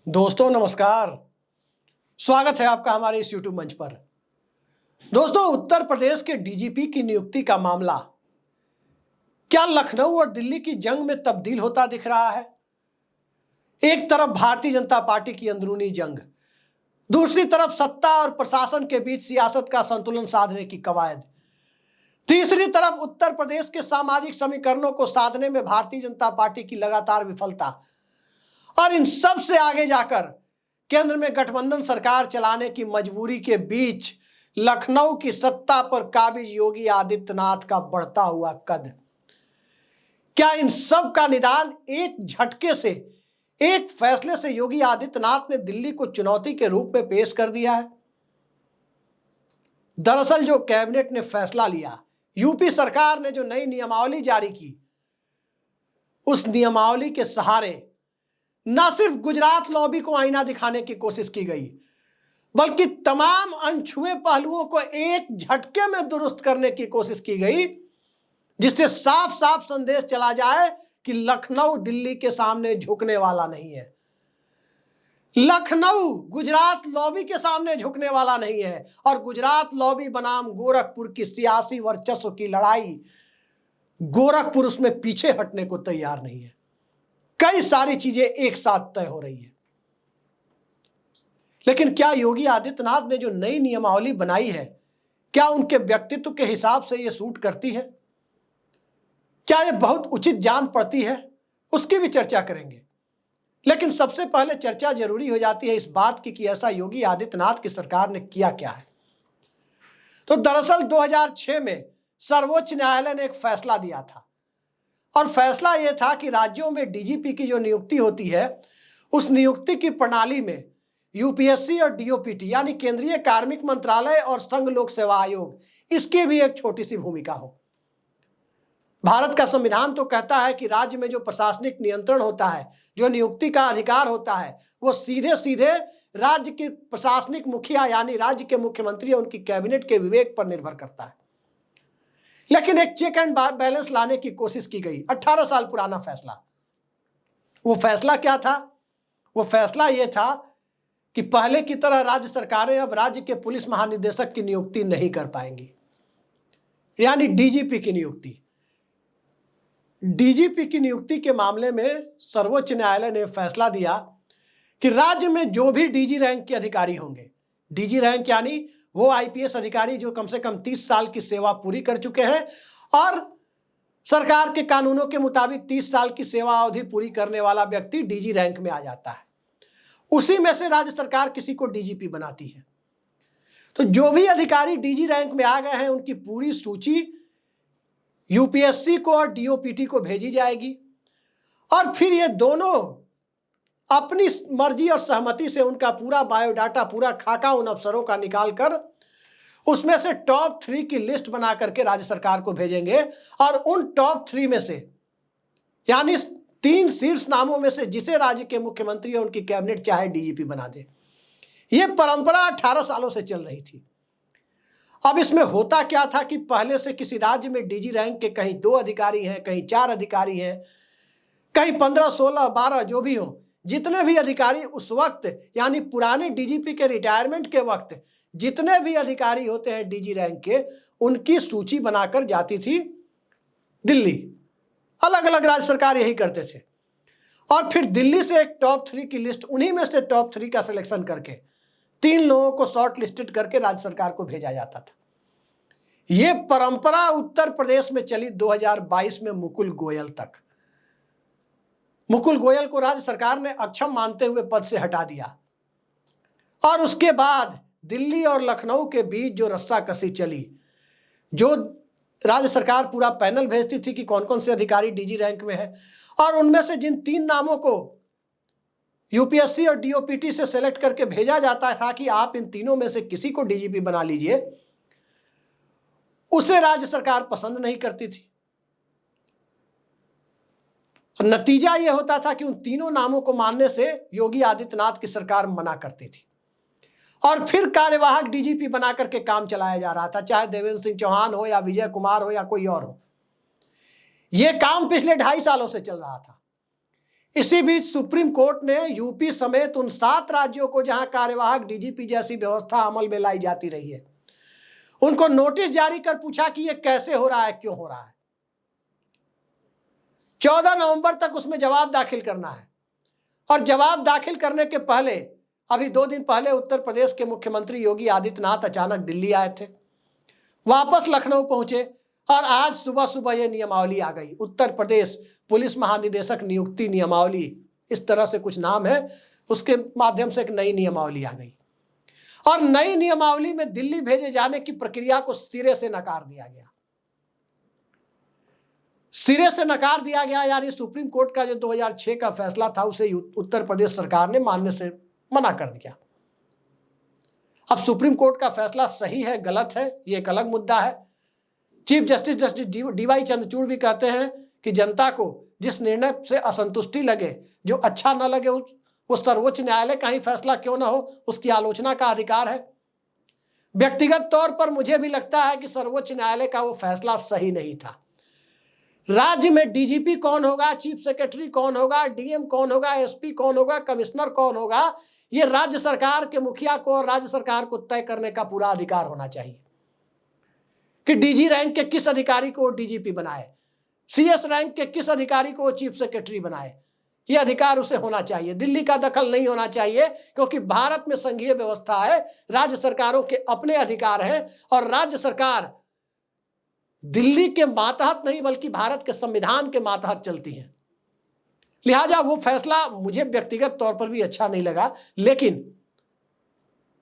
दोस्तों नमस्कार। स्वागत है आपका हमारे इस YouTube मंच पर। दोस्तों, उत्तर प्रदेश के डीजीपी की नियुक्ति का मामला क्या लखनऊ और दिल्ली की जंग में तब्दील होता दिख रहा है? एक तरफ भारतीय जनता पार्टी की अंदरूनी जंग, दूसरी तरफ सत्ता और प्रशासन के बीच सियासत का संतुलन साधने की कवायद, तीसरी तरफ उत्तर प्रदेश के सामाजिक समीकरणों को साधने में भारतीय जनता पार्टी की लगातार विफलता, और इन सब से आगे जाकर केंद्र में गठबंधन सरकार चलाने की मजबूरी के बीच लखनऊ की सत्ता पर काबिज योगी आदित्यनाथ का बढ़ता हुआ कद। क्या इन सब का निदान एक झटके से, एक फैसले से योगी आदित्यनाथ ने दिल्ली को चुनौती के रूप में पेश कर दिया है? दरअसल जो कैबिनेट ने फैसला लिया, यूपी सरकार ने जो नई नियमावली जारी की, उस नियमावली के सहारे न सिर्फ गुजरात लॉबी को आईना दिखाने की कोशिश की गई, बल्कि तमाम अनछुए पहलुओं को एक झटके में दुरुस्त करने की कोशिश की गई, जिससे साफ साफ संदेश चला जाए कि लखनऊ दिल्ली के सामने झुकने वाला नहीं है, लखनऊ गुजरात लॉबी के सामने झुकने वाला नहीं है। और गुजरात लॉबी बनाम गोरखपुर की सियासी वर्चस्व की लड़ाई, गोरखपुर उसमें पीछे हटने को तैयार नहीं है। कई सारी चीजें एक साथ तय हो रही है। लेकिन क्या योगी आदित्यनाथ ने जो नई नियमावली बनाई है, क्या उनके व्यक्तित्व के हिसाब से यह सूट करती है? क्या यह बहुत उचित जान पड़ती है? उसकी भी चर्चा करेंगे। लेकिन सबसे पहले चर्चा जरूरी हो जाती है इस बात की कि ऐसा योगी आदित्यनाथ की सरकार ने किया क्या है। तो दरअसल 2006 में सर्वोच्च न्यायालय ने एक फैसला दिया था, और फैसला यह था कि राज्यों में डीजीपी की जो नियुक्ति होती है, उस नियुक्ति की प्रणाली में यूपीएससी और डीओपीटी यानी केंद्रीय कार्मिक मंत्रालय और संघ लोक सेवा आयोग, इसकी भी एक छोटी सी भूमिका हो। भारत का संविधान तो कहता है कि राज्य में जो प्रशासनिक नियंत्रण होता है, जो नियुक्ति का अधिकार होता है, वो सीधे सीधे राज्य के प्रशासनिक मुखिया यानी राज्य के मुख्यमंत्री और उनकी कैबिनेट के विवेक पर निर्भर करता है। लेकिन एक चेक एंड बैलेंस लाने की कोशिश की गई। 18 साल पुराना फैसला। वो फैसला क्या था? वो फैसला यह था कि पहले की तरह राज्य सरकारें अब राज्य के पुलिस महानिदेशक की नियुक्ति नहीं कर पाएंगी, यानी डीजीपी की नियुक्ति। डीजीपी की नियुक्ति के मामले में सर्वोच्च न्यायालय ने फैसला दिया कि राज्य में जो भी डीजी रैंक के अधिकारी होंगे, डीजी रैंक यानी वो आईपीएस अधिकारी जो कम से कम 30 साल की सेवा पूरी कर चुके हैं और सरकार के कानूनों के मुताबिक 30 साल की सेवा अवधि पूरी करने वाला व्यक्ति डीजी रैंक में आ जाता है। उसी में से राज्य सरकार किसी को डीजीपी बनाती है। तो जो भी अधिकारी डीजी रैंक में आ गए हैं, उनकी पूरी सूची यूपीएससी को और डीओपीटी को भेजी जाएगी, और फिर ये दोनों अपनी मर्जी और सहमति से उनका पूरा बायोडाटा, पूरा खाका उन अफसरों का निकालकर उसमें से टॉप 3 की लिस्ट बना करके राज्य सरकार को भेजेंगे, और उन टॉप 3 में से यानी 3 शीर्ष नामों में से जिसे राज्य के मुख्यमंत्री और उनकी कैबिनेट चाहे डीजीपी बना दे। यह परंपरा 18 सालों से चल रही थी। अब इसमें होता क्या था कि पहले से किसी राज्य में डीजी रैंक के कहीं 2 अधिकारी हैं, कहीं 4 अधिकारी हैं, कहीं 15, 16, 12 जो भी हो, जितने भी अधिकारी उस वक्त यानी पुराने डीजीपी के रिटायरमेंट के वक्त जितने भी अधिकारी होते हैं डीजी रैंक के, उनकी सूची बनाकर जाती थी दिल्ली। अलग अलग राज्य सरकार यही करते थे, और फिर दिल्ली से एक टॉप 3 की लिस्ट, उन्हीं में से टॉप 3 का सिलेक्शन करके 3 लोगों को शॉर्ट लिस्टेड करके राज्य सरकार को भेजा जाता था। यह परंपरा उत्तर प्रदेश में चली 2022 में मुकुल गोयल तक। मुकुल गोयल को राज्य सरकार ने अक्षम मानते हुए पद से हटा दिया, और उसके बाद दिल्ली और लखनऊ के बीच जो रस्साकसी चली, जो राज्य सरकार पूरा पैनल भेजती थी कि कौन कौन से अधिकारी डीजी रैंक में है, और उनमें से जिन 3 नामों को यूपीएससी और डीओपीटी से सेलेक्ट करके भेजा जाता था कि आप इन तीनों में से किसी को डीजीपी बना लीजिए, उसे राज्य सरकार पसंद नहीं करती थी। नतीजा यह होता था कि उन तीनों नामों को मानने से योगी आदित्यनाथ की सरकार मना करती थी, और फिर कार्यवाहक डीजीपी बना करके काम चलाया जा रहा था, चाहे देवेंद्र सिंह चौहान हो या विजय कुमार हो या कोई और हो। यह काम पिछले 2.5 सालों से चल रहा था। इसी बीच सुप्रीम कोर्ट ने यूपी समेत उन 7 राज्यों को जहां कार्यवाहक डीजीपी जैसी व्यवस्था अमल में लाई जाती रही है, उनको नोटिस जारी कर पूछा कि यह कैसे हो रहा है, क्यों हो रहा है। 14 नवंबर तक उसमें जवाब दाखिल करना है। और जवाब दाखिल करने के पहले अभी 2 दिन पहले उत्तर प्रदेश के मुख्यमंत्री योगी आदित्यनाथ अचानक दिल्ली आए थे, वापस लखनऊ पहुंचे और आज सुबह सुबह यह नियमावली आ गई। उत्तर प्रदेश पुलिस महानिदेशक नियुक्ति नियमावली, इस तरह से कुछ नाम है, उसके माध्यम से एक नई नियमावली आ गई। और नई नियमावली में दिल्ली भेजे जाने की प्रक्रिया को सिरे से नकार दिया गया। सिरे से नकार दिया गया, यानी सुप्रीम कोर्ट का जो 2006 का फैसला था उसे उत्तर प्रदेश सरकार ने मानने से मना कर दिया। अब सुप्रीम कोर्ट का फैसला सही है गलत है ये एक अलग मुद्दा है। चीफ जस्टिस डीवाई चंद्रचूड़ भी कहते हैं कि जनता को जिस निर्णय से असंतुष्टि लगे, जो अच्छा ना लगे, वो सर्वोच्च न्यायालय का ही फैसला क्यों ना हो, उसकी आलोचना का अधिकार है। व्यक्तिगत तौर पर मुझे भी लगता है कि सर्वोच्च न्यायालय का वो फैसला सही नहीं था। राज्य में डीजीपी कौन होगा, चीफ सेक्रेटरी कौन होगा, डीएम कौन होगा, एसपी कौन होगा, कमिश्नर कौन होगा, ये राज्य सरकार के मुखिया को और राज्य सरकार को तय करने का पूरा अधिकार होना चाहिए कि डीजी रैंक के किस अधिकारी को डीजीपी बनाए, सीएस रैंक के किस अधिकारी को चीफ सेक्रेटरी बनाए। यह अधिकार उसे होना चाहिए। दिल्ली का दखल नहीं होना चाहिए, क्योंकि भारत में संघीय व्यवस्था है, राज्य सरकारों के अपने अधिकार हैं और राज्य सरकार दिल्ली के मातहत नहीं बल्कि भारत के संविधान के मातहत चलती है। लिहाजा वो फैसला मुझे व्यक्तिगत तौर पर भी अच्छा नहीं लगा, लेकिन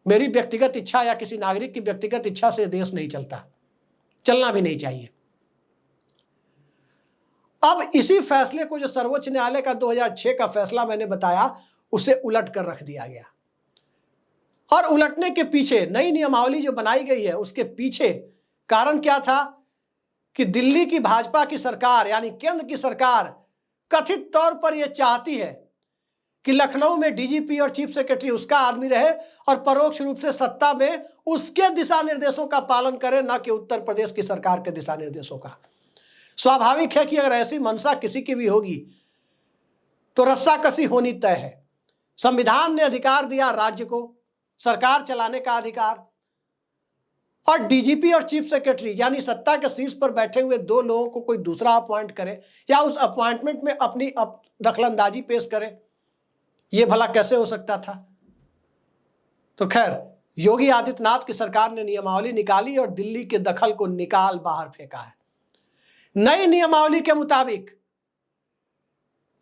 मेरी व्यक्तिगत इच्छा या किसी नागरिक की व्यक्तिगत इच्छा से देश नहीं चलता, चलना भी नहीं चाहिए। अब इसी फैसले को, जो सर्वोच्च न्यायालय का 2006 का फैसला मैंने बताया, उसे उलट कर रख दिया गया। और उलटने के पीछे नई नियमावली जो बनाई गई है, उसके पीछे कारण क्या था कि दिल्ली की भाजपा की सरकार यानी केंद्र की सरकार कथित तौर पर यह चाहती है कि लखनऊ में डीजीपी और चीफ सेक्रेटरी उसका आदमी रहे और परोक्ष रूप से सत्ता में उसके दिशा निर्देशों का पालन करे, न कि उत्तर प्रदेश की सरकार के दिशा निर्देशों का। स्वाभाविक है कि अगर ऐसी मंशा किसी की भी होगी तो रस्साकसी होनी तय है। संविधान ने अधिकार दिया राज्य को सरकार चलाने का अधिकार, और डीजीपी और चीफ सेक्रेटरी यानी सत्ता के शीर्ष पर बैठे हुए 2 लोगों को कोई दूसरा अपॉइंट करे या उस अपॉइंटमेंट में अपनी दखलंदाजी पेश करे, यह भला कैसे हो सकता था। तो खैर, योगी आदित्यनाथ की सरकार ने नियमावली निकाली और दिल्ली के दखल को निकाल बाहर फेंका है। नई नियमावली के मुताबिक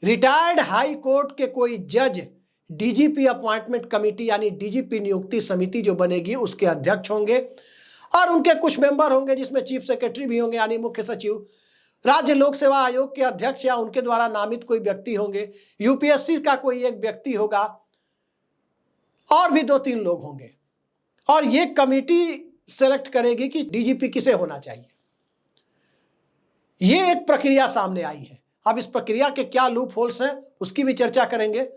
रिटायर्ड हाई कोर्ट के कोई जज डीजीपी अपॉइंटमेंट कमेटी यानी डीजीपी नियुक्ति समिति जो बनेगी उसके अध्यक्ष होंगे और उनके कुछ मेंबर होंगे, जिसमें चीफ सेक्रेटरी भी होंगे यानी मुख्य सचिव, राज्य लोक सेवा आयोग के अध्यक्ष या उनके द्वारा नामित कोई व्यक्ति होंगे, यूपीएससी का कोई एक व्यक्ति होगा और भी 2-3 लोग होंगे। और ये कमेटी सेलेक्ट करेगी कि डीजीपी किसे होना चाहिए। ये एक प्रक्रिया सामने आई है। अब इस प्रक्रिया के क्या लूप होल्स हैं उसकी भी चर्चा करेंगे,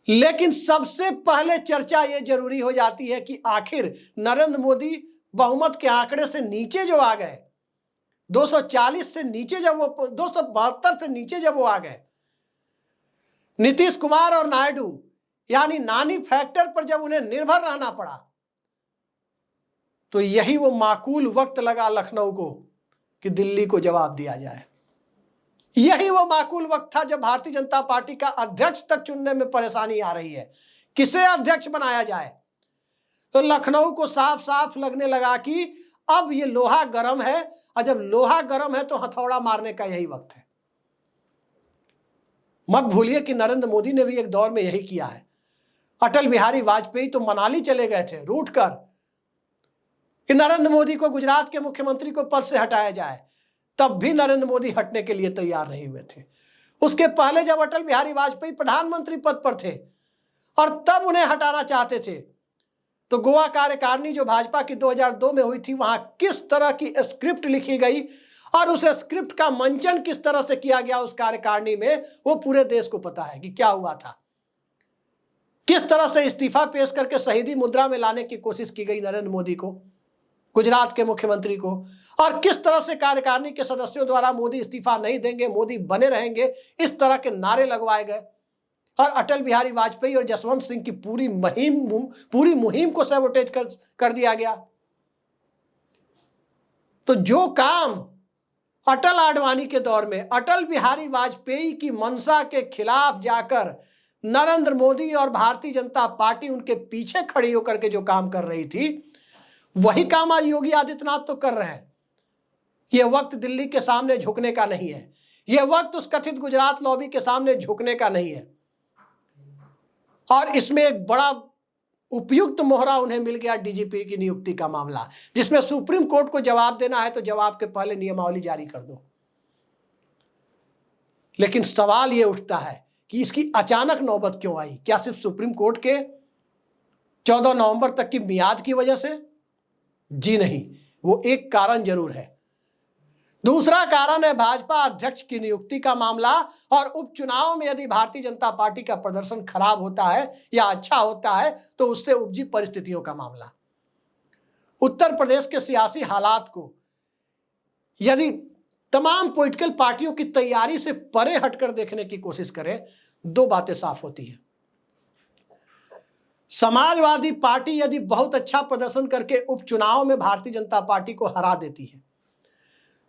लेकिन सबसे पहले चर्चा ये जरूरी हो जाती है कि आखिर नरेंद्र मोदी बहुमत के आंकड़े से नीचे जो आ गए, 240 से नीचे जब वो 272 से नीचे जब वो आ गए, नीतीश कुमार और नायडू यानी नानी फैक्टर पर जब उन्हें निर्भर रहना पड़ा, तो यही वो माकूल वक्त लगा लखनऊ को कि दिल्ली को जवाब दिया जाए। यही वो माकूल वक्त था जब भारतीय जनता पार्टी का अध्यक्ष तक चुनने में परेशानी आ रही है, किसे अध्यक्ष बनाया जाए। तो लखनऊ को साफ साफ लगने लगा कि अब ये लोहा गर्म है, और जब लोहा गर्म है तो हथौड़ा मारने का यही वक्त है। मत भूलिए कि नरेंद्र मोदी ने भी एक दौर में यही किया है। अटल बिहारी वाजपेयी तो मनाली चले गए थे रूठ कर कि नरेंद्र मोदी को गुजरात के मुख्यमंत्री को पद से हटाया जाए, तब भी नरेंद्र मोदी हटने के लिए तैयार नहीं हुए थे। उसके पहले जब अटल बिहारी वाजपेयी प्रधानमंत्री पद पर थे और तब उन्हें हटाना चाहते थे, तो गोवा कार्यकारिणी जो भाजपा की 2002 में हुई थी, वहां किस तरह की स्क्रिप्ट लिखी गई और उस स्क्रिप्ट का मंचन किस तरह से किया गया उस कार्यकारिणी में, वो पूरे देश को पता है कि क्या हुआ था। किस तरह से इस्तीफा पेश करके शहीदी मुद्रा में लाने की कोशिश की गई नरेंद्र मोदी को गुजरात के मुख्यमंत्री को, और किस तरह से कार्यकारिणी के सदस्यों द्वारा मोदी इस्तीफा नहीं देंगे, मोदी बने रहेंगे, इस तरह के नारे लगवाए गए और अटल बिहारी वाजपेयी और जसवंत सिंह की पूरी मुहिम को सैबोटेज कर दिया गया। तो जो काम अटल आडवाणी के दौर में अटल बिहारी वाजपेयी की मंशा के खिलाफ जाकर नरेंद्र मोदी और भारतीय जनता पार्टी उनके पीछे खड़ी होकर के जो काम कर रही थी, वही काम आज योगी आदित्यनाथ तो कर रहे हैं। यह वक्त दिल्ली के सामने झुकने का नहीं है, यह वक्त उस कथित गुजरात लॉबी के सामने झुकने का नहीं है। और इसमें एक बड़ा उपयुक्त मोहरा उन्हें मिल गया डीजीपी की नियुक्ति का मामला, जिसमें सुप्रीम कोर्ट को जवाब देना है तो जवाब के पहले नियमावली जारी कर दो। लेकिन सवाल यह उठता है कि इसकी अचानक नौबत क्यों आई? क्या सिर्फ सुप्रीम कोर्ट के 14 नवंबर तक की मियाद की वजह से? जी नहीं, वो एक कारण जरूर है। दूसरा कारण है भाजपा अध्यक्ष की नियुक्ति का मामला, और उपचुनाव में यदि भारतीय जनता पार्टी का प्रदर्शन खराब होता है या अच्छा होता है तो उससे उपजी परिस्थितियों का मामला। उत्तर प्रदेश के सियासी हालात को यदि तमाम पॉलिटिकल पार्टियों की तैयारी से परे हटकर देखने की कोशिश करें, दो बातें साफ होती हैं। समाजवादी पार्टी यदि बहुत अच्छा प्रदर्शन करके उपचुनाव में भारतीय जनता पार्टी को हरा देती है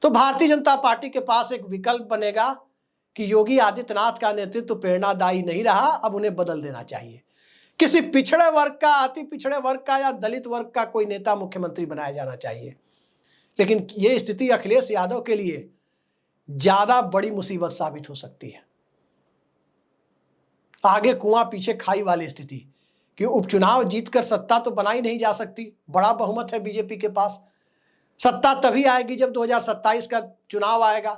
तो भारतीय जनता पार्टी के पास एक विकल्प बनेगा कि योगी आदित्यनाथ का नेतृत्व प्रेरणादायी नहीं रहा, अब उन्हें बदल देना चाहिए। किसी पिछड़े वर्ग का, अति पिछड़े वर्ग का या दलित वर्ग का कोई नेता मुख्यमंत्री बनाया जाना चाहिए। लेकिन यह स्थिति अखिलेश यादव के लिए ज्यादा बड़ी मुसीबत साबित हो सकती है। आगे कुआं पीछे खाई वाली स्थिति, कि उपचुनाव जीतकर सत्ता तो बनाई नहीं जा सकती, बड़ा बहुमत है बीजेपी के पास। सत्ता तभी आएगी जब 2027 का चुनाव आएगा।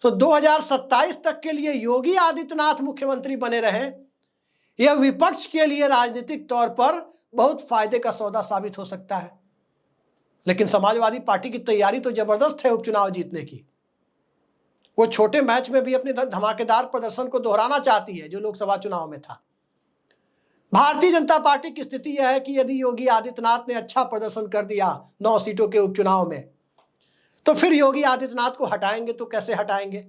तो 2027 तक के लिए योगी आदित्यनाथ मुख्यमंत्री बने रहे, यह विपक्ष के लिए राजनीतिक तौर पर बहुत फायदे का सौदा साबित हो सकता है। लेकिन समाजवादी पार्टी की तैयारी तो जबरदस्त है उपचुनाव जीतने की। वो छोटे मैच में भी अपने धमाकेदार प्रदर्शन को दोहराना चाहती है जो लोकसभा चुनाव में था। भारतीय जनता पार्टी की स्थिति यह है कि यदि योगी आदित्यनाथ ने अच्छा प्रदर्शन कर दिया 9 सीटों के उपचुनाव में, तो फिर योगी आदित्यनाथ को हटाएंगे तो कैसे हटाएंगे?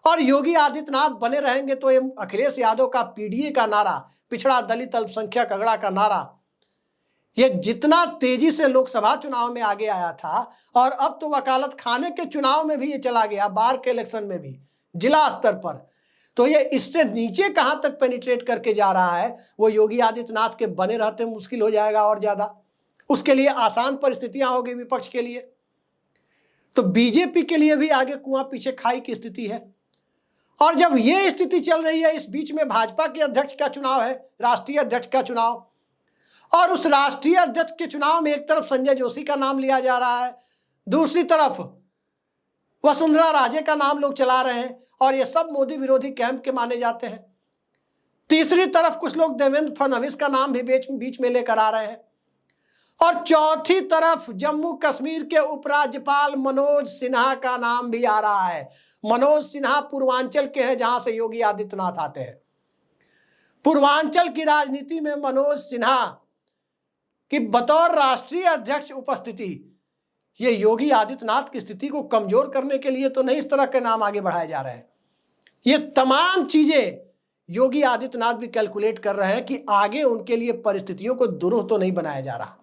और योगी आदित्यनाथ बने रहेंगे तो ये अखिलेश यादव का पीडीए का नारा, पिछड़ा दलित अल्पसंख्यक अगड़ा का नारा, ये जितना तेजी से लोकसभा चुनाव में आगे आया था और अब तो वकालत खाने के चुनाव में भी ये चला गया, बार के इलेक्शन में भी, जिला स्तर पर, तो ये इससे नीचे कहां तक पेनिट्रेट करके जा रहा है, वो योगी आदित्यनाथ के बने रहते मुश्किल हो जाएगा और ज्यादा। उसके लिए आसान परिस्थितियां होगी विपक्ष के लिए। तो बीजेपी के लिए भी आगे कुआं पीछे खाई की स्थिति है। और जब ये स्थिति चल रही है, इस बीच में भाजपा के अध्यक्ष का चुनाव है, राष्ट्रीय अध्यक्ष का चुनाव, और उस राष्ट्रीय अध्यक्ष के चुनाव में एक तरफ संजय जोशी का नाम लिया जा रहा है, दूसरी तरफ वसुंधरा राजे का नाम लोग चला रहे हैं, और ये सब मोदी विरोधी कैंप के माने जाते हैं। तीसरी तरफ कुछ लोग देवेंद्र फडणवीस का नाम भी बीच में लेकर आ रहे हैं, और चौथी तरफ जम्मू कश्मीर के उपराज्यपाल मनोज सिन्हा का नाम भी आ रहा है। मनोज सिन्हा पूर्वांचल के हैं, जहां से योगी आदित्यनाथ आते हैं। पूर्वांचल की राजनीति में मनोज सिन्हा की बतौर राष्ट्रीय अध्यक्ष उपस्थिति, ये योगी आदित्यनाथ की स्थिति को कमजोर करने के लिए तो नहीं इस तरह के नाम आगे बढ़ाए जा रहे हैं। ये तमाम चीजें योगी आदित्यनाथ भी कैलकुलेट कर रहे हैं कि आगे उनके लिए परिस्थितियों को दुरूह तो नहीं बनाया जा रहा,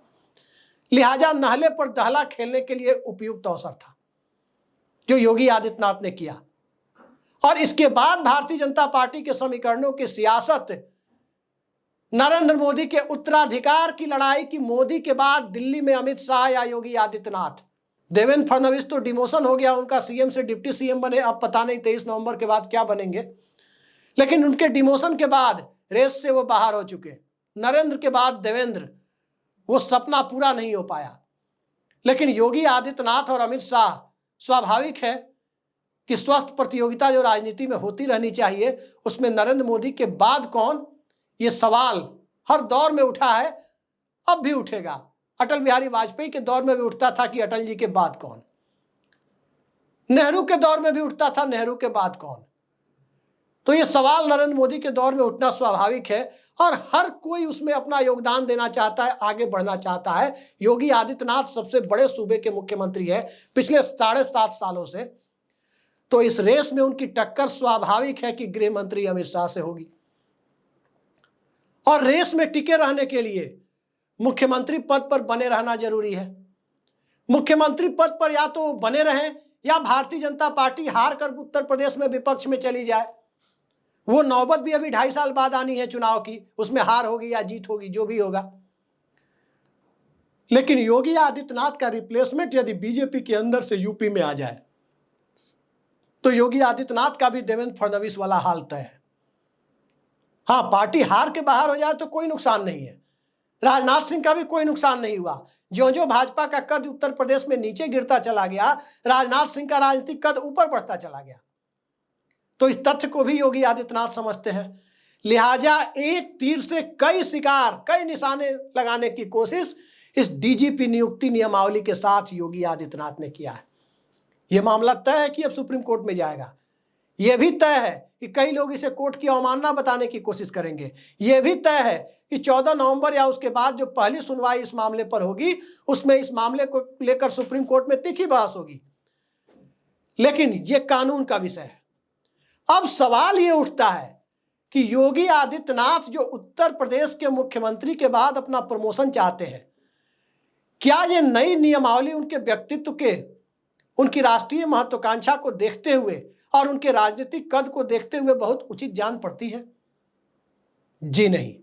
लिहाजा नहले पर दहला खेलने के लिए उपयुक्त अवसर था जो योगी आदित्यनाथ ने किया। और इसके बाद भारतीय जनता पार्टी के समीकरणों की सियासत, नरेंद्र मोदी के उत्तराधिकार की लड़ाई की, मोदी के बाद दिल्ली में अमित शाह या योगी आदित्यनाथ। देवेंद्र फडणवीस तो डिमोशन हो गया, उनका सीएम से डिप्टी सीएम बने, अब पता नहीं 23 नवंबर के बाद क्या बनेंगे, लेकिन उनके डिमोशन के बाद रेस से वो बाहर हो चुके। नरेंद्र के बाद देवेंद्र, वो सपना पूरा नहीं हो पाया। लेकिन योगी आदित्यनाथ और अमित शाह, स्वाभाविक है कि स्वस्थ प्रतियोगिता जो राजनीति में होती रहनी चाहिए, उसमें नरेंद्र मोदी के बाद कौन, ये सवाल हर दौर में उठा है, अब भी उठेगा। अटल बिहारी वाजपेयी के दौर में भी उठता था कि अटल जी के बाद कौन, नेहरू के दौर में भी उठता था नेहरू के बाद कौन। तो ये सवाल नरेंद्र मोदी के दौर में उठना स्वाभाविक है और हर कोई उसमें अपना योगदान देना चाहता है, आगे बढ़ना चाहता है। योगी आदित्यनाथ सबसे बड़े सूबे के मुख्यमंत्री है पिछले 7.5 सालों से, तो इस रेस में उनकी टक्कर स्वाभाविक है कि गृह मंत्री अमित शाह से होगी। और रेस में टिके रहने के लिए मुख्यमंत्री पद पर बने रहना जरूरी है। मुख्यमंत्री पद पर या तो बने रहें या भारतीय जनता पार्टी हार कर उत्तर प्रदेश में विपक्ष में चली जाए। वो नौबत भी अभी 2.5 साल बाद आनी है चुनाव की, उसमें हार होगी या जीत होगी, जो भी होगा। लेकिन योगी आदित्यनाथ का रिप्लेसमेंट यदि बीजेपी के अंदर से यूपी में आ जाए तो योगी आदित्यनाथ का भी देवेंद्र फडणवीस वाला हाल तय है। हाँ, पार्टी हार के बाहर हो जाए तो कोई नुकसान नहीं है। राजनाथ सिंह का भी कोई नुकसान नहीं हुआ। जो जो भाजपा का कद उत्तर प्रदेश में नीचे गिरता चला गया, राजनाथ सिंह का राजनीतिक कद ऊपर बढ़ता चला गया। तो इस तथ्य को भी योगी आदित्यनाथ समझते हैं। लिहाजा एक तीर से कई शिकार, कई निशाने लगाने की कोशिश इस डीजीपी नियुक्ति नियमावली के साथ योगी आदित्यनाथ ने किया है। यह मामला तय है कि अब सुप्रीम कोर्ट में जाएगा। यह भी तय है कि कई लोग इसे कोर्ट की अवमानना बताने की कोशिश करेंगे। यह भी तय है कि 14 नवंबर या उसके बाद जो पहली सुनवाई इस मामले पर होगी, उसमें इस मामले को लेकर सुप्रीम कोर्ट में तीखी बहस होगी। लेकिन यह कानून का विषय है। अब सवाल यह उठता है कि योगी आदित्यनाथ जो उत्तर प्रदेश के मुख्यमंत्री के बाद अपना प्रमोशन चाहते हैं, क्या यह नई नियमावली उनके व्यक्तित्व के, उनकी राष्ट्रीय महत्वाकांक्षा को देखते हुए और उनके राजनीतिक कद को देखते हुए बहुत उचित जान पड़ती है? जी नहीं।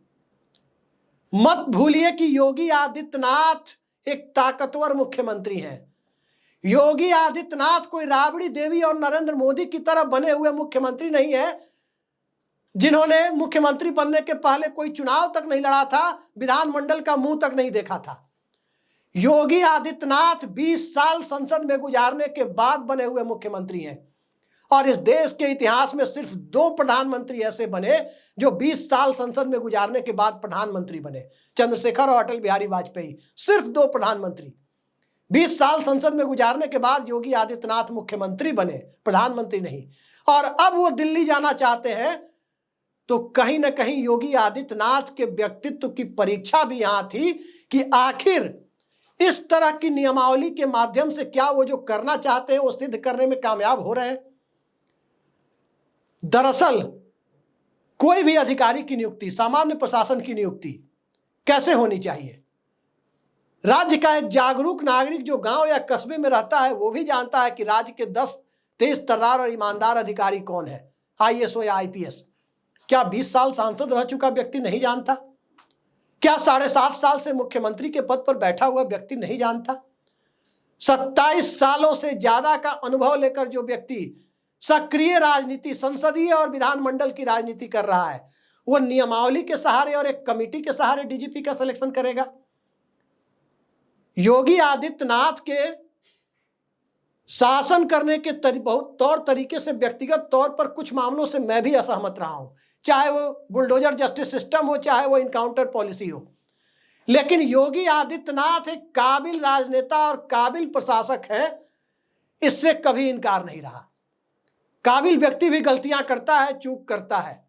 मत भूलिए कि योगी आदित्यनाथ एक ताकतवर मुख्यमंत्री हैं। योगी आदित्यनाथ कोई राबड़ी देवी और नरेंद्र मोदी की तरह बने हुए मुख्यमंत्री नहीं है, जिन्होंने मुख्यमंत्री बनने के पहले कोई चुनाव तक नहीं लड़ा था, विधानमंडल का मुंह तक नहीं देखा था। योगी आदित्यनाथ 20 साल संसद में गुजारने के बाद बने हुए मुख्यमंत्री हैं और इस देश के इतिहास में सिर्फ 2 प्रधानमंत्री ऐसे बने जो 20 साल संसद में गुजारने के बाद प्रधानमंत्री बने, चंद्रशेखर और अटल बिहारी वाजपेयी। सिर्फ 2 प्रधानमंत्री 20 साल संसद में गुजारने के बाद योगी आदित्यनाथ मुख्यमंत्री बने, प्रधानमंत्री नहीं। और अब वो दिल्ली जाना चाहते हैं, तो कहीं ना कहीं योगी आदित्यनाथ के व्यक्तित्व की परीक्षा भी यहां थी कि आखिर इस तरह की नियमावली के माध्यम से क्या वो जो करना चाहते हैं वो सिद्ध करने में कामयाब हो रहे हैं। दरअसल कोई भी अधिकारी की नियुक्ति, सामान्य प्रशासन की नियुक्ति कैसे होनी चाहिए? राज्य का एक जागरूक नागरिक जो गांव या कस्बे में रहता है वो भी जानता है कि राज्य के 10 तेज तर्रार और ईमानदार अधिकारी कौन है, आईएएस या आईपीएस। क्या 20 साल सांसद रह चुका व्यक्ति नहीं जानता? क्या 7.5 साल से मुख्यमंत्री के पद पर बैठा हुआ व्यक्ति नहीं जानता? 27 सालों से ज्यादा का अनुभव लेकर जो व्यक्ति सक्रिय राजनीति, संसदीय और विधानमंडल की राजनीति कर रहा है, वो नियमावली के सहारे और एक कमेटी के सहारे डीजीपी का सिलेक्शन करेगा? योगी आदित्यनाथ के शासन करने के बहुत तौर तरीके से व्यक्तिगत तौर पर कुछ मामलों से मैं भी असहमत रहा हूं, चाहे वो बुलडोजर जस्टिस सिस्टम हो, चाहे वो इनकाउंटर पॉलिसी हो। लेकिन योगी आदित्यनाथ एक काबिल राजनेता और काबिल प्रशासक है, इससे कभी इनकार नहीं रहा। काबिल व्यक्ति भी गलतियां करता है, चूक करता है।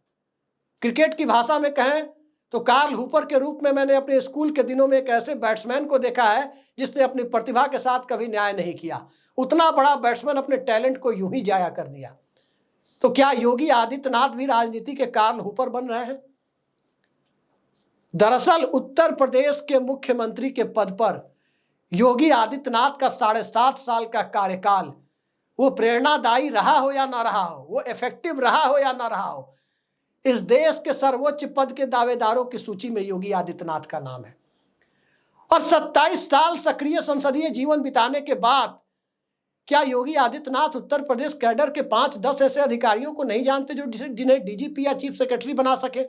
क्रिकेट की भाषा में कहें तो कार्ल हूपर के रूप में मैंने अपने स्कूल के दिनों में एक ऐसे बैट्समैन को देखा है जिसने अपनी प्रतिभा के साथ कभी न्याय नहीं किया। उतना बड़ा बैट्समैन अपने टैलेंट को यूं ही जाया कर दिया। तो क्या योगी आदित्यनाथ भी राजनीति के कार्ल हूपर बन रहे हैं? दरअसल उत्तर प्रदेश के मुख्यमंत्री के पद पर योगी आदित्यनाथ का 7.5 साल का कार्यकाल वो प्रेरणादायी रहा हो या ना रहा हो, वो इफेक्टिव रहा हो या ना रहा हो, इस देश के सर्वोच्च पद के दावेदारों की सूची में योगी आदित्यनाथ का नाम है। और 27 साल सक्रिय संसदीय जीवन बिताने के बाद क्या योगी आदित्यनाथ उत्तर प्रदेश कैडर के 5-10 ऐसे अधिकारियों को नहीं जानते जो जिन्हें डीजीपी या चीफ सेक्रेटरी बना सके?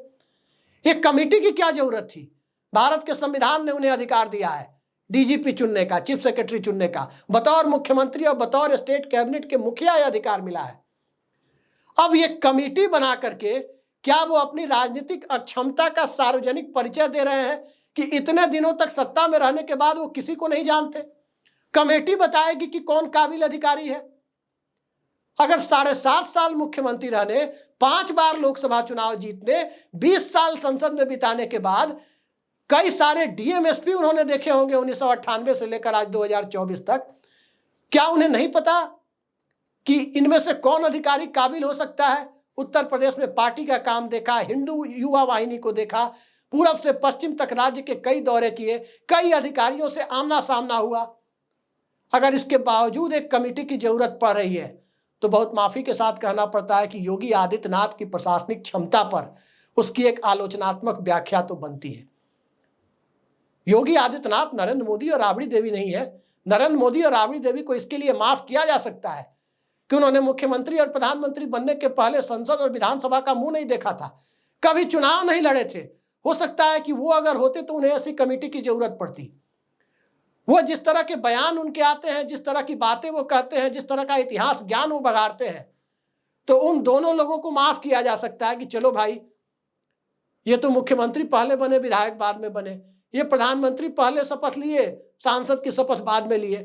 एक कमेटी की क्या जरूरत थी? भारत के संविधान ने उन्हें अधिकार दिया है डीजीपी चुनने का, चीफ सेक्रेटरी चुनने का। बतौर मुख्यमंत्री और बतौर स्टेट कैबिनेट के मुखिया यह अधिकार मिला है। अब ये कमेटी बना करके क्या वो अपनी राजनीतिक अक्षमता का सार्वजनिक परिचय दे रहे हैं कि इतने दिनों तक सत्ता में रहने के बाद वो किसी को नहीं जानते? कमेटी बताएगी कि कौन काबिल अधिकारी है। अगर 7.5 साल मुख्यमंत्री रहने, 5 बार लोकसभा चुनाव जीतने, 20 साल संसद में बिताने के बाद कई सारे डीएमएसपी उन्होंने देखे होंगे 1998 से लेकर आज 2024 तक, क्या उन्हें नहीं पता कि इनमें से कौन अधिकारी काबिल हो सकता है? उत्तर प्रदेश में पार्टी का काम देखा, हिंदू युवा वाहिनी को देखा, पूरब से पश्चिम तक राज्य के कई दौरे किए, कई अधिकारियों से आमना सामना हुआ। अगर इसके बावजूद एक कमेटी की जरूरत पड़ रही है तो बहुत माफी के साथ कहना पड़ता है कि योगी आदित्यनाथ की प्रशासनिक क्षमता पर उसकी एक आलोचनात्मक व्याख्या तो बनती है। योगी आदित्यनाथ नरेंद्र मोदी और राबड़ी देवी नहीं है। नरेंद्र मोदी और राबड़ी देवी को इसके लिए माफ किया जा सकता है कि उन्होंने मुख्यमंत्री और प्रधानमंत्री बनने के पहले संसद और विधानसभा का मुंह नहीं देखा था, कभी चुनाव नहीं लड़े थे। हो सकता है कि वो अगर होते तो उन्हें ऐसी कमेटी की जरूरत पड़ती। वो जिस तरह के बयान उनके आते हैं, जिस तरह की बातें वो कहते हैं, जिस तरह का इतिहास ज्ञान वो बघाड़ते हैं, तो उन दोनों लोगों को माफ किया जा सकता है कि चलो भाई, ये तो मुख्यमंत्री पहले बने, विधायक बाद में बने, ये प्रधानमंत्री पहले शपथ लिए, सांसद की शपथ बाद में लिए।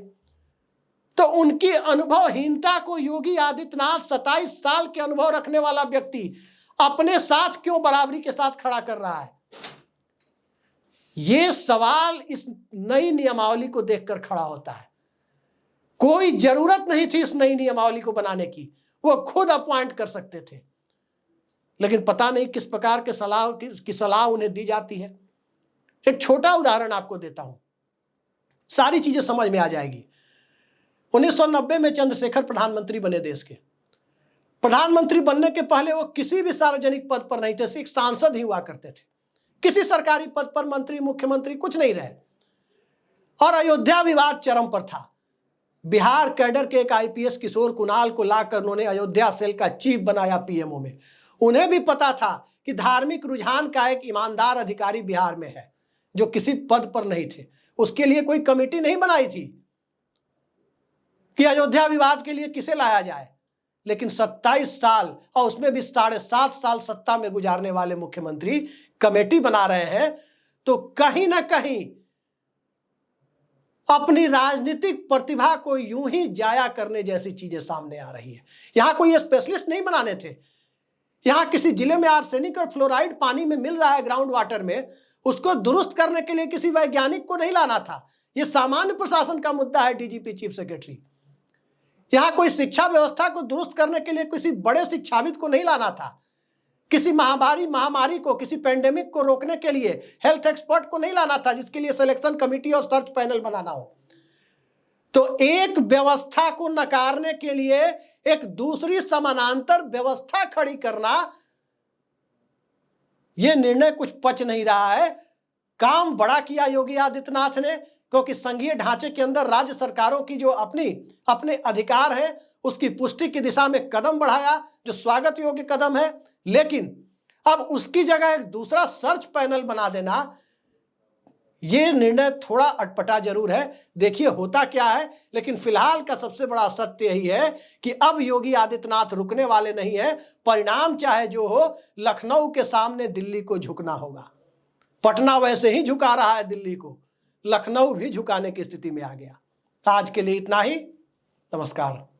तो उनकी अनुभवहीनता को योगी आदित्यनाथ 27 साल के अनुभव रखने वाला व्यक्ति अपने साथ क्यों बराबरी के साथ खड़ा कर रहा है? ये सवाल इस नई नियमावली को देखकर खड़ा होता है। कोई जरूरत नहीं थी इस नई नियमावली को बनाने की, वो खुद अपॉइंट कर सकते थे, लेकिन पता नहीं किस प्रकार के सलाह उन्हें दी जाती है। एक छोटा उदाहरण आपको देता हूं, सारी चीजें समझ में आ जाएगी। 1990 में चंद्रशेखर प्रधानमंत्री बने देश के। प्रधानमंत्री बनने के पहले वो किसी भी सार्वजनिक पद पर नहीं थे, सिर्फ सांसद ही हुआ करते थे, किसी सरकारी पद पर मंत्री मुख्यमंत्री कुछ नहीं रहे। और अयोध्या विवाद चरम पर था। बिहार कैडर के एक आईपीएस किशोर कुणाल को लाकर उन्होंने अयोध्या सेल का चीफ बनाया पीएमओ में। उन्हें भी पता था कि धार्मिक रुझान का एक ईमानदार अधिकारी बिहार में है जो किसी पद पर नहीं थे। उसके लिए कोई कमेटी नहीं बनाई थी कि अयोध्या विवाद के लिए किसे लाया जाए। लेकिन 27 साल और उसमें भी 7.5 साल सत्ता में गुजारने वाले मुख्यमंत्री कमेटी बना रहे हैं, तो कहीं ना कहीं अपनी राजनीतिक प्रतिभा को यूं ही जाया करने जैसी चीजें सामने आ रही है। यहां कोई स्पेशलिस्ट नहीं बनाने थे। यहां किसी जिले में आर्सेनिक और फ्लोराइड पानी में मिल रहा है ग्राउंड वाटर में, उसको दुरुस्त करने के लिए किसी वैज्ञानिक को नहीं लाना था। यह सामान्य प्रशासन का मुद्दा है, डीजीपी चीफ सेक्रेटरी। यहां कोई शिक्षा व्यवस्था को दुरुस्त करने के लिए किसी बड़े शिक्षाविद को नहीं लाना था। किसी महामारी को, किसी पेंडेमिक को रोकने के लिए हेल्थ एक्सपर्ट को नहीं लाना था, जिसके लिए सिलेक्शन कमेटी और सर्च पैनल बनाना हो। तो एक व्यवस्था को नकारने के लिए एक दूसरी समानांतर व्यवस्था खड़ी करना, यह निर्णय कुछ पच नहीं रहा है। काम बड़ा किया योगी आदित्यनाथ ने, क्योंकि संघीय ढांचे के अंदर राज्य सरकारों की जो अपने अधिकार है उसकी पुष्टि की दिशा में कदम बढ़ाया, जो स्वागत योग्य कदम है। लेकिन अब उसकी जगह एक दूसरा सर्च पैनल बना देना, यह निर्णय थोड़ा अटपटा जरूर है। देखिए होता क्या है। लेकिन फिलहाल का सबसे बड़ा सत्य यही है कि अब योगी आदित्यनाथ रुकने वाले नहीं है। परिणाम चाहे जो हो, लखनऊ के सामने दिल्ली को झुकना होगा। पटना वैसे ही झुका रहा है दिल्ली को, लखनऊ भी झुकाने की स्थिति में आ गया। आज के लिए इतना ही। नमस्कार।